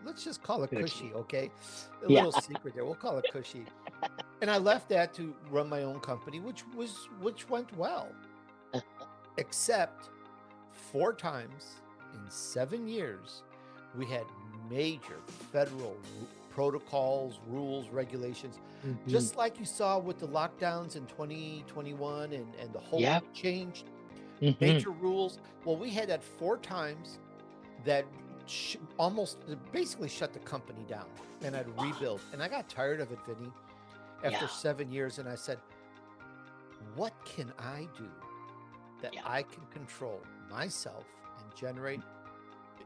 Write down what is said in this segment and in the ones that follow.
let's just call it cushy, Certainly. okay? A Yeah. little secret there. We'll call it cushy. And I left that to run my own company, which went well, except 4 times in 7 years, we had major federal protocols, rules, regulations, Hmm. just like you saw with the lockdowns in 2021 and the whole Yeah. world changed, Hmm. major rules. Well, we had that 4 times that almost basically shut the company down, and I'd Wow. rebuild. And I got tired of it, Vinny, after Yeah. 7 years. And I said, what can I do that Yeah. I can control myself and generate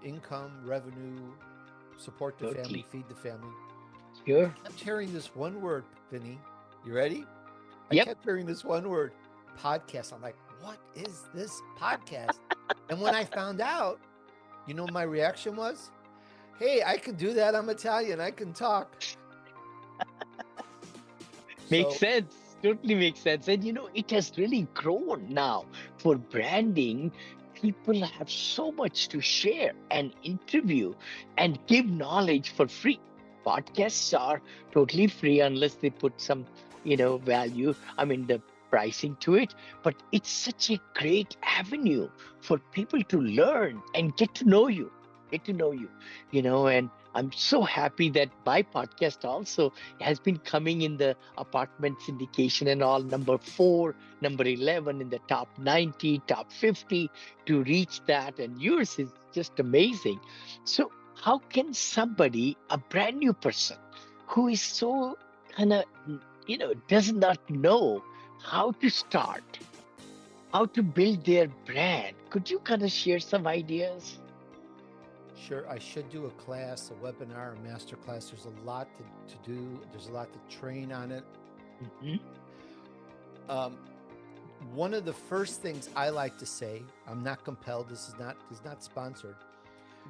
income, revenue, support the family, Totally. feed the family? I Sure. kept hearing this one word, Vinny. You ready? I Yep. kept hearing this one word, podcast. I'm like, what is this podcast? And when I found out, you know, my reaction was, hey, I can do that. I'm Italian. I can talk. Makes So, sense. Totally makes sense. And it has really grown now. For branding, people have so much to share and interview and give knowledge for free. Podcasts are totally free unless they put some, value, I mean, the pricing to it. But it's such a great avenue for people to learn and get to know and I'm so happy that my podcast also has been coming in the apartment syndication and all, number 4, number 11 in the top 90, top 50 to reach that. And yours is just amazing. So, how can somebody, a brand new person who is so kind of, does not know how to start, how to build their brand, could you kind of share some ideas? sure, I should do a class, a webinar, a master class. There's a lot to do, there's a lot to train on it. Hmm. Um, one of the first things I like to say, I'm not compelled, this is not sponsored.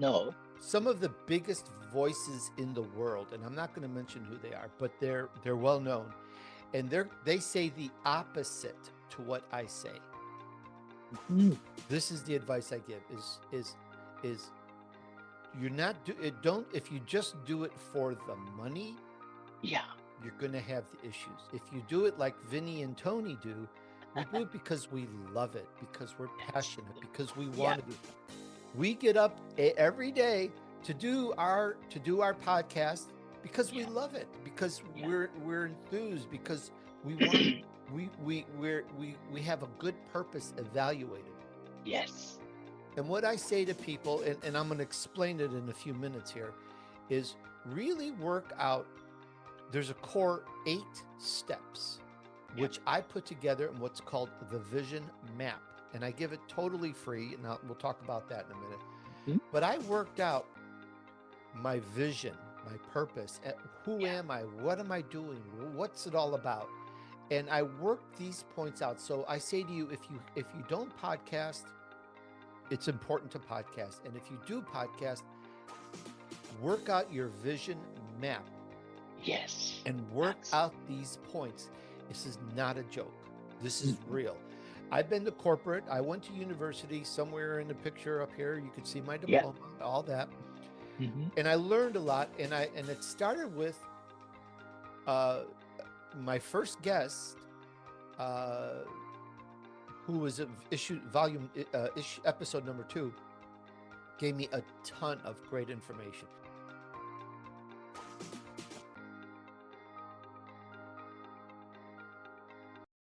No. Some of the biggest voices in the world, and I'm not going to mention who they are, but they're well known, and they say the opposite to what I say. Hmm. This is the advice I give: is you're not do it. Don't if you just do it for the money, Yeah. you're going to have the issues. If you do it like Vinny and Tony do, we do it because we love it, because we're That's passionate, because we yeah. want to do it. We get up every day to do our podcast because we Yeah. love it, because Yeah. we're enthused, because we want we have a good purpose evaluated. Yes. And what I say to people, and I'm going to explain it in a few minutes here, is really work out. There's a core 8 steps, Yep. which I put together in what's called the vision map. And I give it totally free. And we'll talk about that in a minute. Mhm. But I worked out my vision, my purpose. Who Yeah. am I? What am I doing? What's it all about? And I worked these points out. So I say to you, if you don't podcast, it's important to podcast. And if you do podcast, work out your vision map Yes. and work That's out these points. This is not a joke. This is mhm. real. I've been to corporate. I went to university. Somewhere in the picture up here, you could see my Yeah. diploma, all that. Hmm. And I learned a lot. And it started with uh, my first guest, uh, who was issue volume issue, episode number 2, gave me a ton of great information.